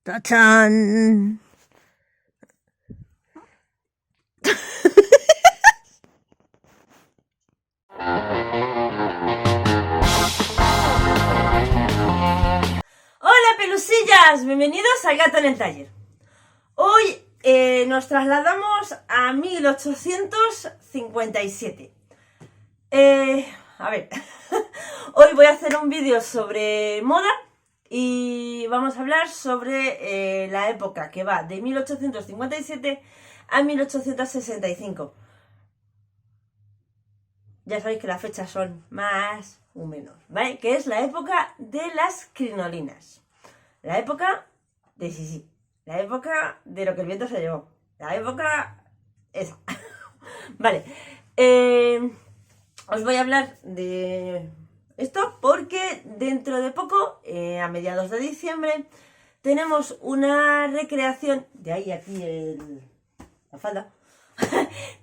¡Tachán! Hola pelusillas, bienvenidos al Gato en el Taller. Hoy nos trasladamos a 1857. Hoy voy a hacer un vídeo sobre moda y vamos a hablar sobre la época que va de 1857 a 1865. Ya sabéis que las fechas son más o menos, ¿vale? Que es la época de las crinolinas. La época de Sisi. La época de lo que el viento se llevó. La época esa. Vale. Os voy a hablar de esto porque dentro de poco, a mediados de diciembre, tenemos una recreación. De ahí aquí la falda.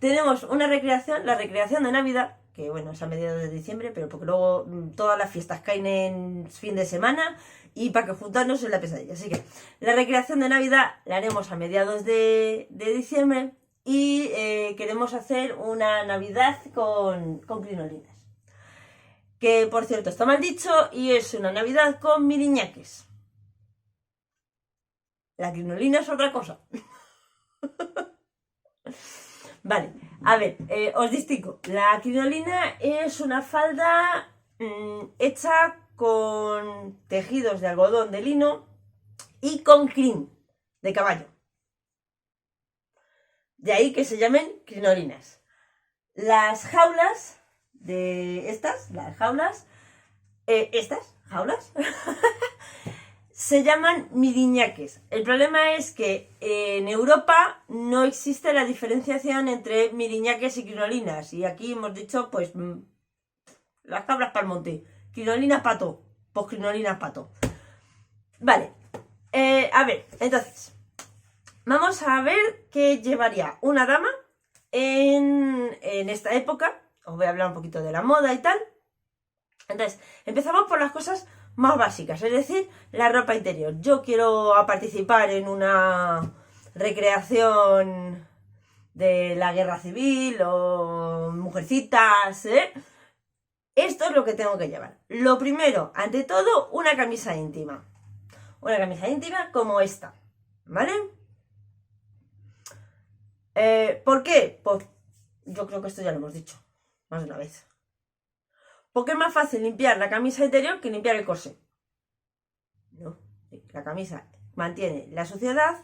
Tenemos una recreación, la recreación de Navidad, que bueno, es a mediados de diciembre, pero porque luego todas las fiestas caen en fin de semana y para que juntarnos es la pesadilla. Así que la recreación de Navidad la haremos a mediados de diciembre y queremos hacer una Navidad con crinolinas. Que por cierto está mal dicho y es una Navidad con miriñaques. La crinolina es otra cosa. Vale, a ver, os distingo. La crinolina es una falda hecha con tejidos de algodón de lino y con crin de caballo. De ahí que se llamen crinolinas. Las jaulas de estas, jaulas, se llaman miriñaques. El problema es que en Europa no existe la diferenciación entre miriñaques y crinolinas. Y aquí hemos dicho, pues, las cabras para el monte. Crinolinas pato. Pues crinolinas pato. Vale. A ver, entonces. Vamos a ver qué llevaría una dama en esta época. Os voy a hablar un poquito de la moda y tal. Entonces, empezamos por las cosas más básicas, es decir, la ropa interior. Yo quiero participar en una recreación de la guerra civil o mujercitas, ¿eh? Esto es lo que tengo que llevar. Lo primero, ante todo, una camisa íntima. Una camisa íntima como esta, ¿vale? ¿Por qué? Pues yo creo que esto ya lo hemos dicho más de una vez. Porque es más fácil limpiar la camisa interior que limpiar el corsé. No, la camisa mantiene la suciedad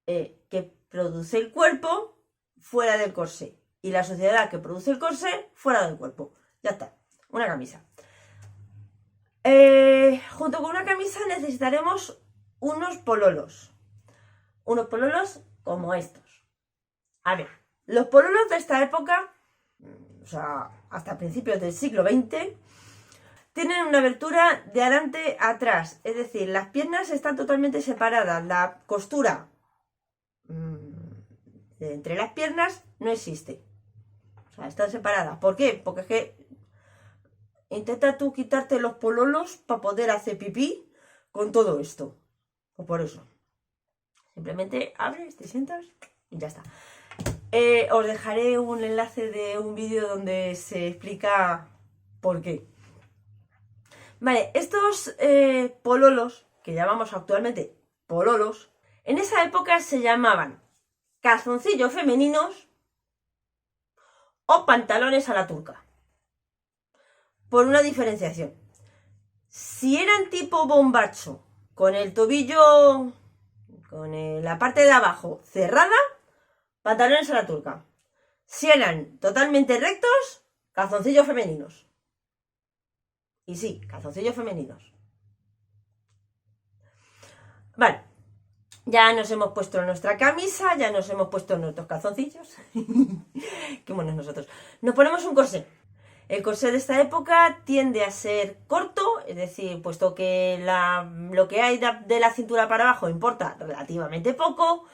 que produce el cuerpo fuera del corsé y la suciedad que produce el corsé fuera del cuerpo. Ya está, una camisa. Junto con una camisa necesitaremos unos pololos. Unos pololos como estos. A ver, los pololos de esta época, o sea, hasta principios del siglo XX, tienen una abertura de adelante a atrás, es decir, las piernas están totalmente separadas, la costura entre las piernas no existe, o sea, están separadas. ¿Por qué? Porque es que intenta tú quitarte los pololos para poder hacer pipí con todo esto, o por eso, simplemente abres, te sientas y ya está. Os dejaré un enlace de un vídeo donde se explica por qué. Vale, estos pololos, que llamamos actualmente pololos, en esa época se llamaban calzoncillos femeninos o pantalones a la turca. Por una diferenciación. Si eran tipo bombacho, con el tobillo, con la parte de abajo cerrada, pantalones a la turca. Si eran totalmente rectos, calzoncillos femeninos. Y sí, calzoncillos femeninos. Vale. Ya nos hemos puesto nuestra camisa, ya nos hemos puesto nuestros calzoncillos. Qué buenos nosotros. Nos ponemos un corsé. El corsé de esta época tiende a ser corto, es decir, puesto que lo que hay de la cintura para abajo importa relativamente poco,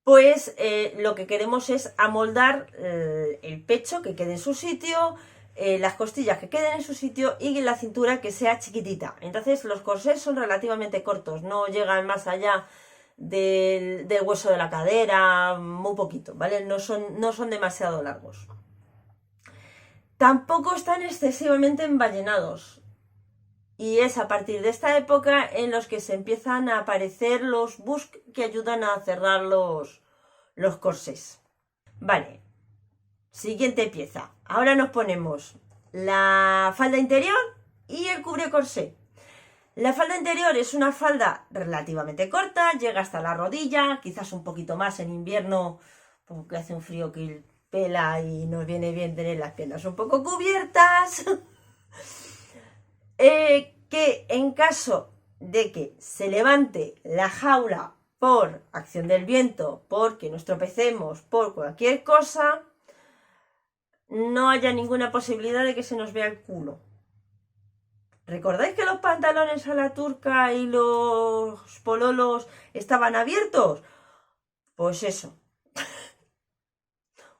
pues lo que queremos es amoldar el pecho, que quede en su sitio, las costillas que queden en su sitio y la cintura que sea chiquitita. Entonces los corsés son relativamente cortos, no llegan más allá del hueso de la cadera, muy poquito, ¿vale? No son demasiado largos. Tampoco están excesivamente envallenados. Y es a partir de esta época en los que se empiezan a aparecer los busk que ayudan a cerrar los corsés. Vale, siguiente pieza. Ahora nos ponemos la falda interior y el cubre corsé. La falda interior es una falda relativamente corta, llega hasta la rodilla, quizás un poquito más en invierno, porque hace un frío que pela y nos viene bien tener las piernas un poco cubiertas. Que en caso de que se levante la jaula por acción del viento, porque nos tropecemos, por cualquier cosa, no haya ninguna posibilidad de que se nos vea el culo. ¿Recordáis que los pantalones a la turca y los pololos estaban abiertos? Pues eso.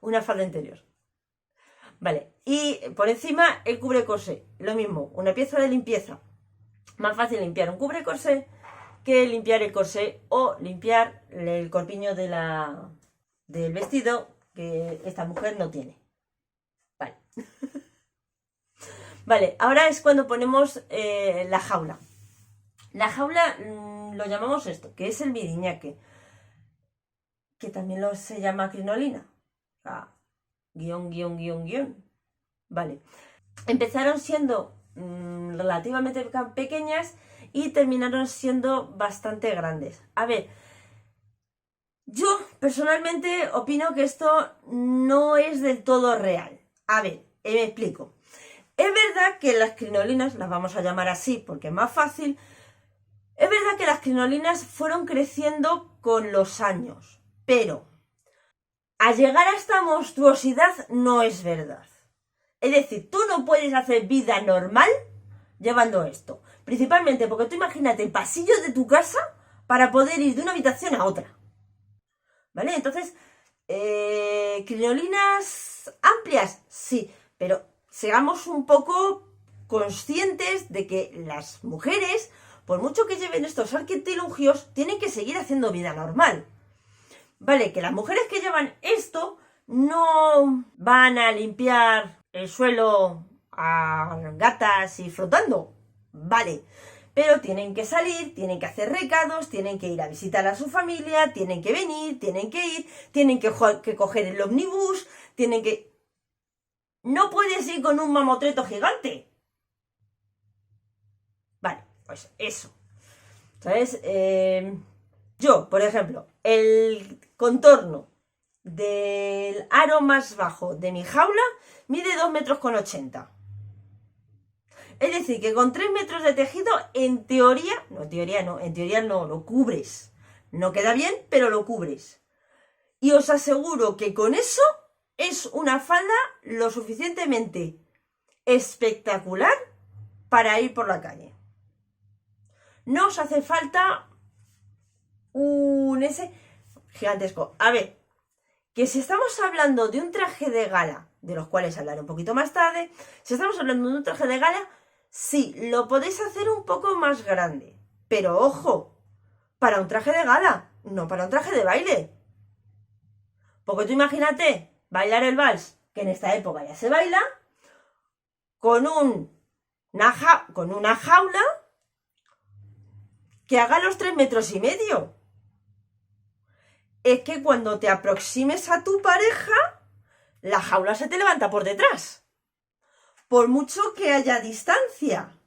Una falda interior. Vale, y por encima el cubre corsé. Lo mismo, una pieza de limpieza. Más fácil limpiar un cubre corsé que limpiar el corsé o limpiar el corpiño del vestido que esta mujer no tiene. Vale. Vale, ahora es cuando ponemos la jaula. La jaula lo llamamos esto, que es el viriñaque, que también se llama crinolina. Guión. Vale. Empezaron siendo relativamente pequeñas y terminaron siendo bastante grandes. A ver, yo personalmente opino que esto no es del todo real. A ver, me explico. Es verdad que las crinolinas, las vamos a llamar así porque es más fácil, es verdad que las crinolinas fueron creciendo con los años, pero a llegar a esta monstruosidad no es verdad. Es decir, tú no puedes hacer vida normal llevando esto. Principalmente porque tú imagínate el pasillo de tu casa para poder ir de una habitación a otra. ¿Vale? Entonces, crinolinas amplias, sí, pero seamos un poco conscientes de que las mujeres, por mucho que lleven estos artilugios, tienen que seguir haciendo vida normal. Vale, que las mujeres que llevan esto no van a limpiar el suelo a gatas y flotando. Vale, pero tienen que salir, tienen que hacer recados, tienen que ir a visitar a su familia, tienen que venir, tienen que ir, tienen que coger el ómnibus, tienen que... No puedes ir con un mamotreto gigante. Vale, pues eso. ¿Sabes? Yo, por ejemplo, el contorno del aro más bajo de mi jaula mide 2,80 m. Es decir, que con 3 metros de tejido, en teoría no, lo cubres. No queda bien, pero lo cubres. Y os aseguro que con eso es una falda lo suficientemente espectacular para ir por la calle. No os hace falta un ese gigantesco. A ver, que si estamos hablando de un traje de gala, de los cuales hablaré un poquito más tarde, si estamos hablando de un traje de gala, sí, lo podéis hacer un poco más grande. Pero ojo, para un traje de gala, no para un traje de baile. Porque tú imagínate bailar el vals, que en esta época ya se baila, con una jaula que haga los 3,5 metros. Es que cuando te aproximes a tu pareja, la jaula se te levanta por detrás. Por mucho que haya distancia.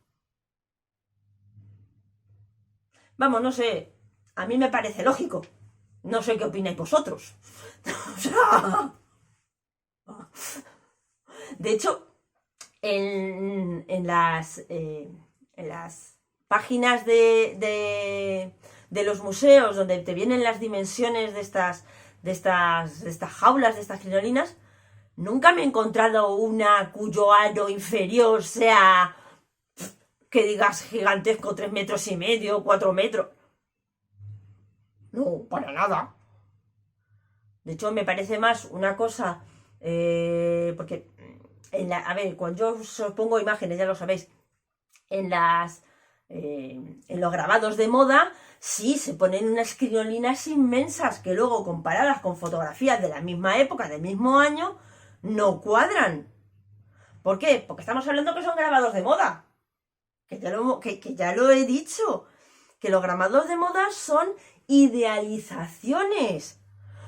Vamos, no sé, a mí me parece lógico. No sé qué opináis vosotros. De hecho, en las páginas de los museos donde te vienen las dimensiones de estas jaulas, de estas crinolinas, nunca me he encontrado una cuyo aro inferior sea, que digas, gigantesco, 3,5 metros, 4 metros. No, para nada. De hecho, me parece más una cosa, porque a ver, cuando yo os pongo imágenes, ya lo sabéis, en los grabados de moda, sí, se ponen unas crinolinas inmensas que luego comparadas con fotografías de la misma época, del mismo año, no cuadran. ¿Por qué? Porque estamos hablando que son grabados de moda. Que ya lo he dicho. Que los grabados de moda son idealizaciones.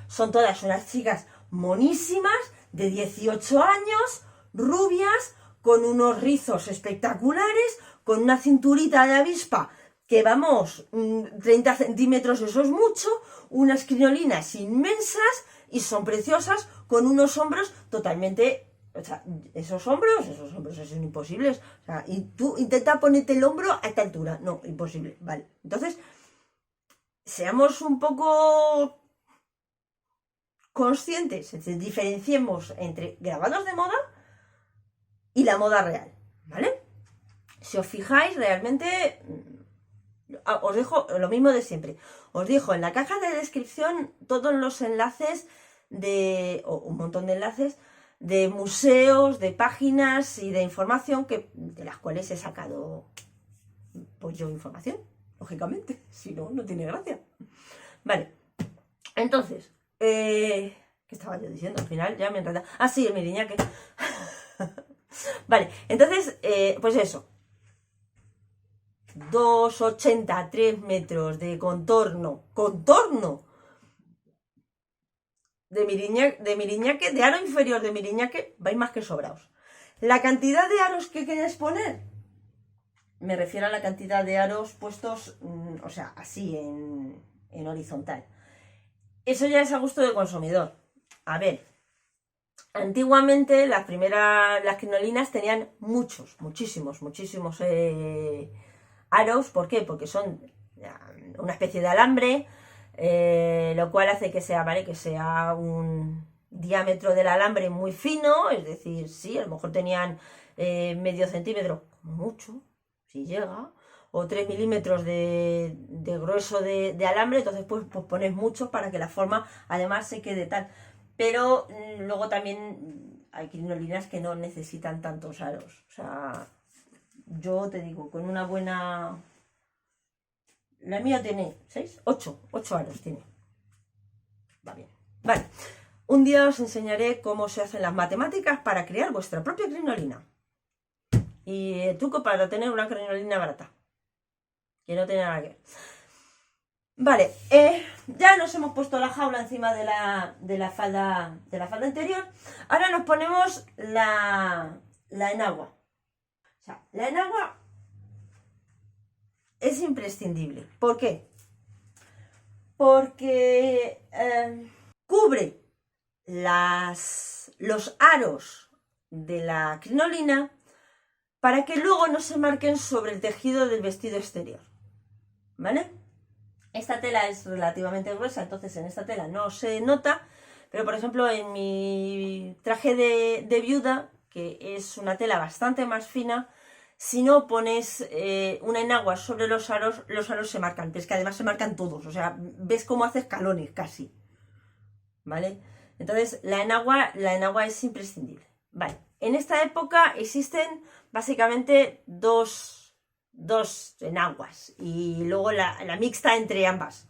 Son todas unas chicas monísimas de 18 años, rubias, con unos rizos espectaculares, con una cinturita de avispa que vamos, 30 centímetros, eso es mucho, unas crinolinas inmensas y son preciosas con unos hombros totalmente... O sea, esos hombros son imposibles. O sea, y tú intenta ponerte el hombro a esta altura. No, imposible. Vale. Entonces, seamos un poco conscientes, es decir, diferenciemos entre grabados de moda y la moda real. ¿Vale? Si os fijáis, realmente os dejo lo mismo de siempre. Os dejo en la caja de descripción todos los enlaces o un montón de enlaces de museos, de páginas y de información de las cuales he sacado pues yo información, lógicamente, si no, no tiene gracia. Vale, entonces, ¿qué estaba yo diciendo? Al final ya me enredé. Ah, sí, el miriñaque. Vale, entonces, pues eso. 2,80, 3 metros de contorno de miriñaque, de aro inferior de miriñaque, vais más que sobraos. La cantidad de aros que queréis poner, me refiero a la cantidad de aros puestos, o sea, así en horizontal. Eso ya es a gusto del consumidor. A ver, antiguamente las crinolinas tenían muchísimos aros. ¿Por qué? Porque son una especie de alambre, lo cual hace que sea, ¿vale? Que sea un diámetro del alambre muy fino, es decir, sí, a lo mejor tenían medio centímetro, mucho, si llega, o 3 milímetros de grueso de alambre, entonces pues pones mucho para que la forma además se quede tal. Pero luego también hay crinolinas que no necesitan tantos aros, o sea, yo te digo, con una buena... La mía tiene 8 aros tiene. Va bien. Vale. Un día os enseñaré cómo se hacen las matemáticas para crear vuestra propia crinolina. Y el truco para tener una crinolina barata. Que no tiene nada que ver. Vale, ya nos hemos puesto la jaula encima de la falda interior. Ahora nos ponemos la enagua. O sea, la enagua es imprescindible. ¿Por qué? Porque cubre los aros de la crinolina para que luego no se marquen sobre el tejido del vestido exterior. ¿Vale? Esta tela es relativamente gruesa, entonces en esta tela no se nota, pero por ejemplo en mi traje de viuda, que es una tela bastante más fina, si no pones una enagua sobre los aros se marcan, pero es que además se marcan todos, o sea, ves cómo hace escalones casi, ¿vale? Entonces la enagua es imprescindible. Vale, en esta época existen básicamente dos enaguas y luego la mixta entre ambas.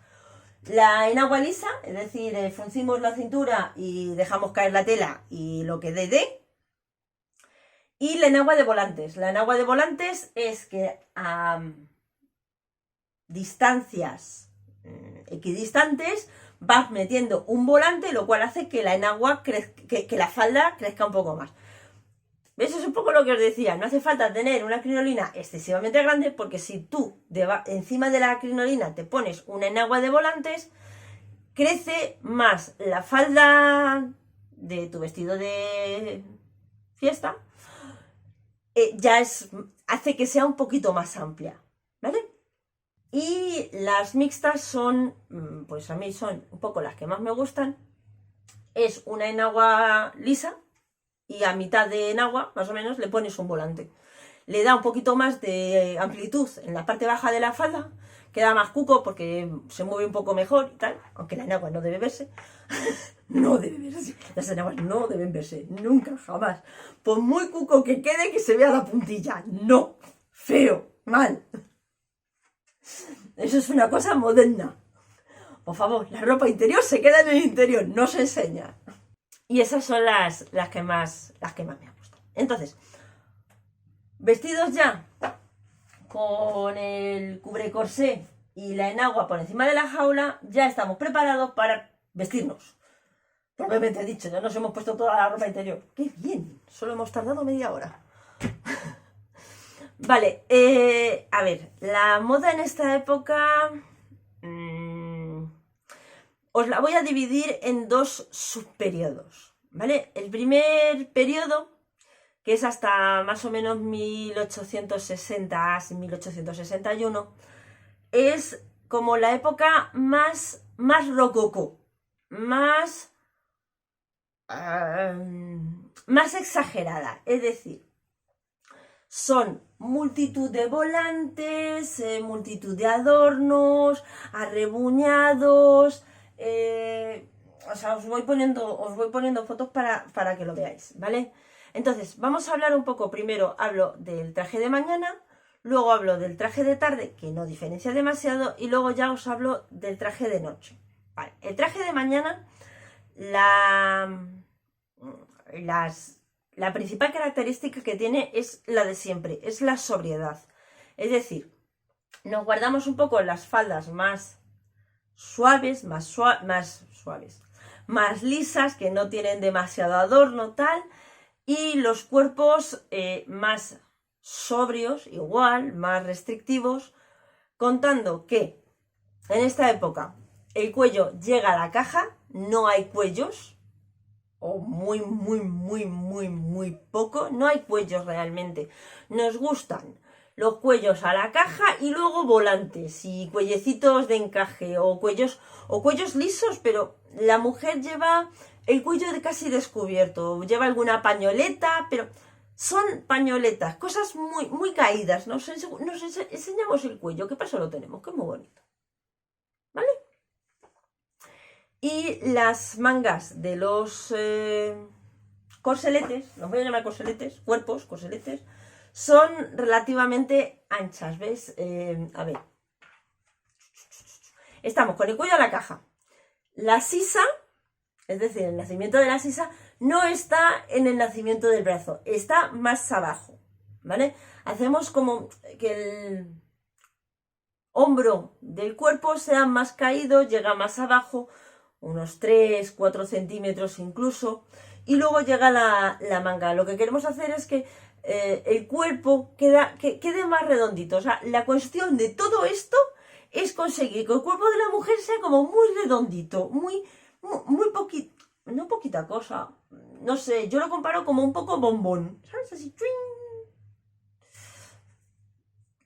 La enagua lisa, es decir, fruncimos la cintura y dejamos caer la tela y lo que dé. Y la enagua de volantes. La enagua de volantes es que a distancias equidistantes vas metiendo un volante, lo cual hace que la enagua que la falda crezca un poco más. ¿Ves? Eso es un poco lo que os decía. No hace falta tener una crinolina excesivamente grande, porque si tú encima de la crinolina te pones una enagua de volantes, crece más la falda de tu vestido de fiesta. Hace que sea un poquito más amplia, ¿vale? Y las mixtas son, pues a mí son un poco las que más me gustan. Es una enagua lisa y a mitad de enagua, más o menos, le pones un volante. le da un poquito más de amplitud en la parte baja de la falda, queda más cuco porque se mueve un poco mejor y tal, aunque la enagua no debe verse. No debe verse, las enaguas no deben verse, nunca, jamás. Por muy cuco que quede, que se vea la puntilla, no, feo, mal. Eso es una cosa moderna. Por favor, la ropa interior se queda en el interior, no se enseña. Y esas son las que más me han gustado. Entonces, vestidos ya con el cubrecorsé y la enagua por encima de la jaula, ya estamos preparados para vestirnos. Propiamente dicho, ya nos hemos puesto toda la ropa interior. ¡Qué bien! Solo hemos tardado media hora. Vale, a ver, la moda en esta época... os la voy a dividir en dos subperiodos, ¿vale? El primer periodo, que es hasta más o menos 1860, 1861, es como la época más rococó, más exagerada, es decir, son multitud de volantes, multitud de adornos, arrebuñados, o sea, os voy poniendo fotos para que lo veáis, ¿vale? Entonces, vamos a hablar un poco, primero hablo del traje de mañana, luego hablo del traje de tarde, que no diferencia demasiado, y luego ya os hablo del traje de noche. Vale, el traje de mañana, la principal característica que tiene es la de siempre, es la sobriedad. Es decir, nos guardamos un poco las faldas más suaves, más lisas, que no tienen demasiado adorno, tal, y los cuerpos más sobrios, igual, más restrictivos, contando que en esta época el cuello llega a la caja, no hay cuellos, o muy poco, no hay cuellos realmente. Nos gustan los cuellos a la caja y luego volantes y cuellecitos de encaje o cuellos lisos, pero la mujer lleva el cuello casi descubierto, lleva alguna pañoleta, pero son pañoletas, cosas muy caídas. Nos enseñamos el cuello, que para eso lo tenemos, que es muy bonito, ¿vale? Y las mangas de los corseletes, los voy a llamar corseletes, cuerpos, corseletes, son relativamente anchas, ¿ves? A ver, estamos con el cuello a la caja. La sisa, es decir, el nacimiento de la sisa, no está en el nacimiento del brazo, está más abajo, ¿vale? Hacemos como que el hombro del cuerpo sea más caído, llega más abajo, unos 3-4 centímetros incluso, y luego llega la manga. Lo que queremos hacer es que el cuerpo quede más redondito. O sea, la cuestión de todo esto es conseguir que el cuerpo de la mujer sea como muy redondito, muy poquito, no poquita cosa, no sé, yo lo comparo como un poco bombón, ¿sabes? Así, ¡twing!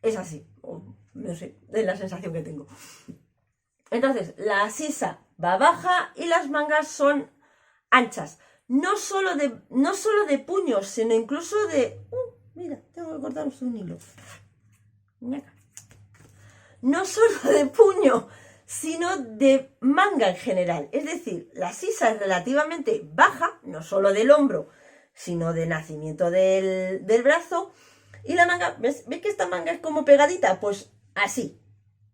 Es así, no sé, es la sensación que tengo. Entonces, la sisa va baja y las mangas son anchas. No solo de puños, sino incluso de... mira, tengo que cortaros un hilo. No solo de puño, sino de manga en general. Es decir, la sisa es relativamente baja, no solo del hombro, sino de nacimiento del brazo. Y la manga, ¿ves que esta manga es como pegadita? Pues así,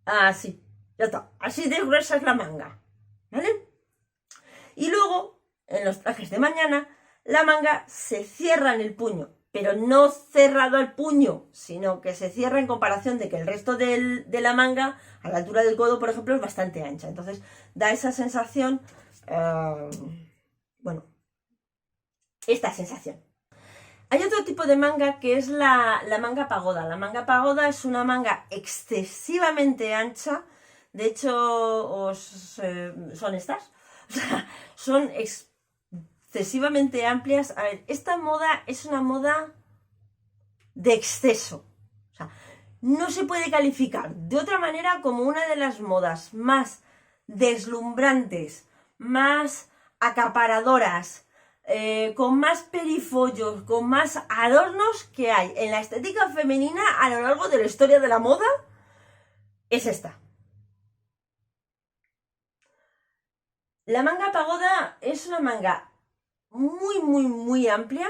así. Ya está, así de gruesa es la manga, ¿vale? Y luego, en los trajes de mañana, la manga se cierra en el puño, pero no cerrado al puño, sino que se cierra en comparación de que el resto de la manga, a la altura del codo, por ejemplo, es bastante ancha. Entonces, da esa sensación, bueno, esta sensación. Hay otro tipo de manga que es la manga pagoda. La manga pagoda es una manga excesivamente ancha. De hecho, son estas. O sea, son excesivamente amplias. A ver, esta moda es una moda de exceso. O sea, no se puede calificar de otra manera como una de las modas más deslumbrantes, más acaparadoras, con más perifollos, con más adornos que hay en la estética femenina a lo largo de la historia de la moda, es esta. La manga pagoda es una manga muy, muy, muy amplia,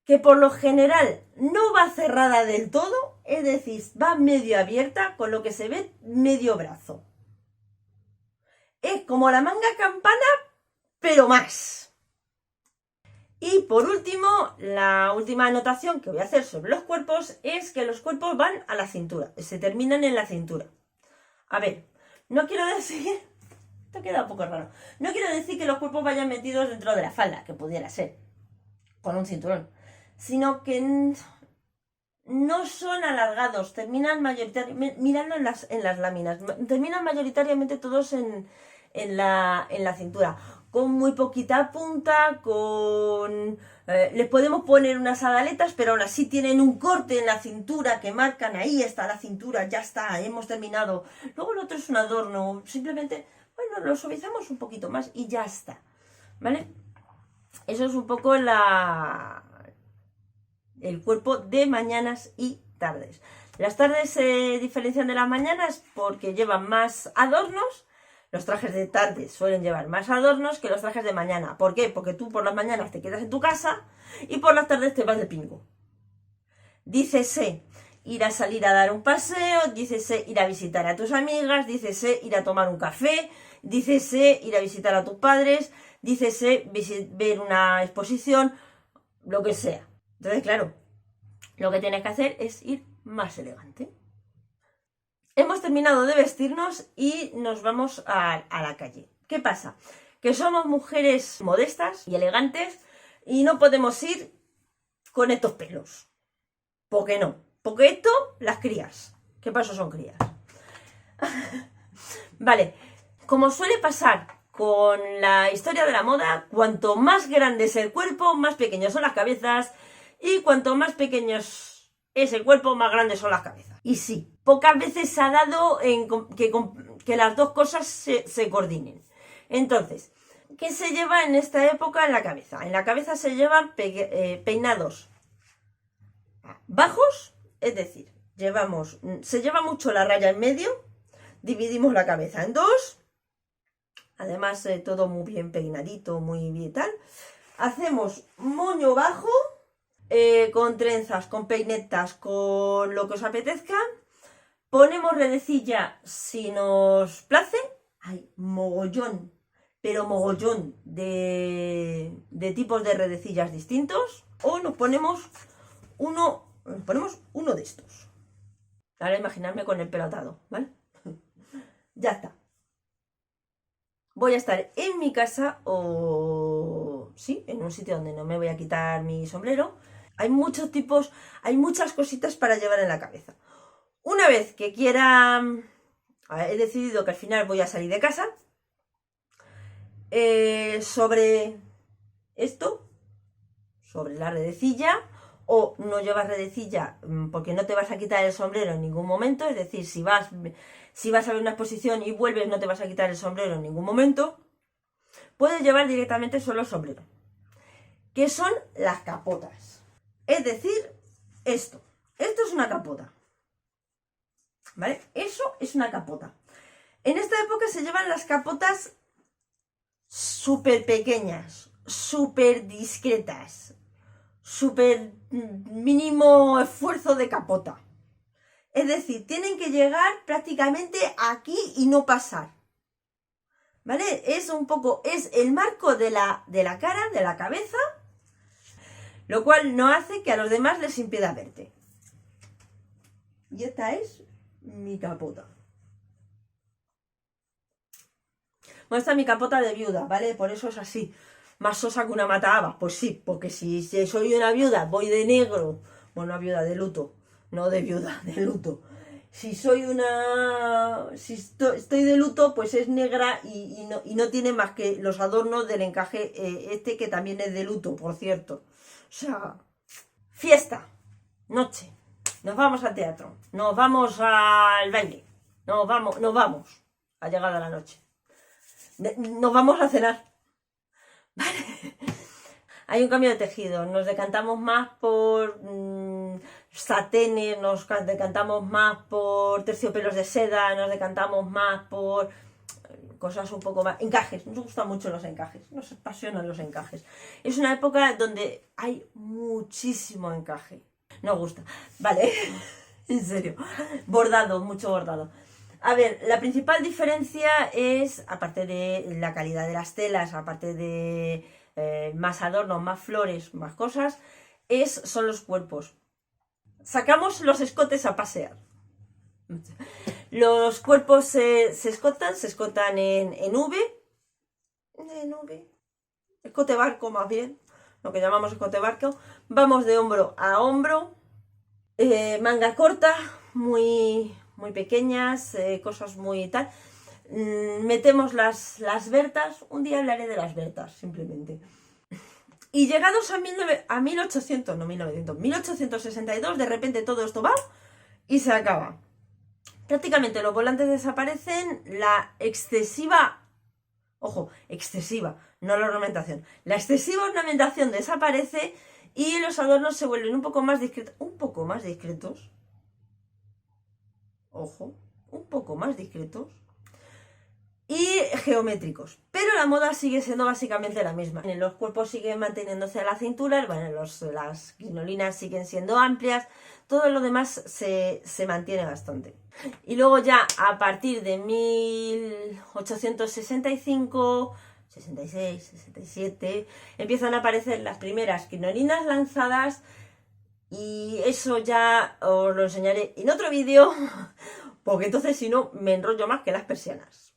que por lo general no va cerrada del todo, es decir, va medio abierta, con lo que se ve medio brazo. Es como la manga campana, pero más. Y por último, la última anotación que voy a hacer sobre los cuerpos es que los cuerpos van a la cintura, se terminan en la cintura. A ver, no quiero decir... Esto queda un poco raro. No quiero decir que los cuerpos vayan metidos dentro de la falda, que pudiera ser, con un cinturón, sino que no son alargados, terminan mayoritariamente, miradlo en las láminas, terminan mayoritariamente todos en la cintura, con muy poquita punta, les podemos poner unas adaletas, pero aún así tienen un corte en la cintura que marcan, ahí está la cintura, ya está, hemos terminado. Luego lo otro es un adorno, simplemente, bueno, lo suavizamos un poquito más y ya está, ¿vale? Eso es un poco el cuerpo de mañanas y tardes. Las tardes se diferencian de las mañanas porque llevan más adornos. Los trajes de tarde suelen llevar más adornos que los trajes de mañana. ¿Por qué? Porque tú por las mañanas te quedas en tu casa y por las tardes te vas de pingo. Dícese ir a salir a dar un paseo, dícese ir a visitar a tus amigas, dícese ir a tomar un café, dícese ir a visitar a tus padres, dícese ver una exposición, lo que sea. Entonces, claro, lo que tienes que hacer es ir más elegante. Hemos terminado de vestirnos y nos vamos a la calle. ¿Qué pasa? Que somos mujeres modestas y elegantes y no podemos ir con estos pelos. ¿Por qué no? Porque esto, las crías. ¿Qué paso son crías? Vale, como suele pasar con la historia de la moda, cuanto más grande es el cuerpo, más pequeñas son las cabezas, y cuanto más pequeños es el cuerpo, más grandes son las cabezas. Y sí, pocas veces se ha dado que las dos cosas se coordinen. Entonces, ¿qué se lleva en esta época en la cabeza? En la cabeza se llevan peinados bajos, es decir, se lleva mucho la raya en medio, dividimos la cabeza en dos, además todo muy bien peinadito, muy bien tal. Hacemos moño bajo, con trenzas, con peinetas, con lo que os apetezca. Ponemos redecilla si nos place. Hay mogollón, pero mogollón de tipos de redecillas distintos. O nos ponemos uno de estos. Ahora imaginarme con el pelo atado, ¿vale? Ya está. Voy a estar en mi casa o... sí, en un sitio donde no me voy a quitar mi sombrero. Hay muchos tipos, hay muchas cositas para llevar en la cabeza. Una vez que quiera... he decidido que al final voy a salir de casa. Sobre esto, sobre la redecilla, o no llevas redecilla porque no te vas a quitar el sombrero en ningún momento. Es decir, si vas a ver una exposición y vuelves, no te vas a quitar el sombrero en ningún momento. Puedes llevar directamente solo el sombrero, que son las capotas. Es decir, esto es una capota, ¿vale? Eso es una capota. En esta época se llevan las capotas súper pequeñas, súper discretas, súper mínimo esfuerzo de capota. Es decir, tienen que llegar prácticamente aquí y no pasar, ¿vale? Es el marco de la cara, de la cabeza, lo cual no hace que a los demás les impida verte. Y esta es mi capota. Bueno, esta es mi capota de viuda, ¿vale? Por eso es así, más sosa que una mata habas. Pues sí, porque si soy una viuda, voy de negro. Bueno, una viuda de luto, no de viuda, de luto. Si estoy de luto, pues es negra y no tiene más que los adornos del encaje, que también es de luto, por cierto. O sea, fiesta, noche, nos vamos al teatro, nos vamos al baile, nos vamos a llegar a la noche, nos vamos a cenar, ¿vale? hay un cambio de tejido, nos decantamos más por saténes, nos decantamos más por terciopelos de seda, nos decantamos más por cosas un poco más... Encajes, nos gustan mucho los encajes, nos apasionan los encajes. Es una época donde hay muchísimo encaje. Nos gusta, vale, en serio. Bordado, mucho bordado. A ver, la principal diferencia es, aparte de la calidad de las telas, aparte de más adornos, más flores, más cosas, son los cuerpos. Sacamos los escotes a pasear. Los cuerpos se escotan en V, escote barco más bien, lo que llamamos escote barco. Vamos de hombro a hombro, manga corta, muy pequeñas, cosas muy tal. Metemos las bertas, un día hablaré de las bertas, simplemente. Y llegados a 1862, de repente todo esto va y se acaba. Prácticamente los volantes desaparecen, la excesiva, ojo, excesiva, no la ornamentación, la excesiva ornamentación desaparece y los adornos se vuelven un poco más discretos, ojo, un poco más discretos y geométricos, pero la moda sigue siendo básicamente la misma. Los cuerpos siguen manteniéndose a la cintura, bueno, las crinolinas siguen siendo amplias, todo lo demás se mantiene bastante. Y luego ya a partir de 1865, 66, 67, empiezan a aparecer las primeras crinolinas lanzadas y eso ya os lo enseñaré en otro vídeo, porque entonces si no me enrollo más que las persianas.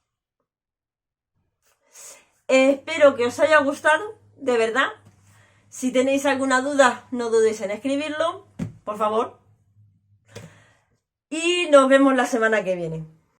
Espero que os haya gustado, de verdad. Si tenéis alguna duda, no dudéis en escribirlo, por favor. Y nos vemos la semana que viene.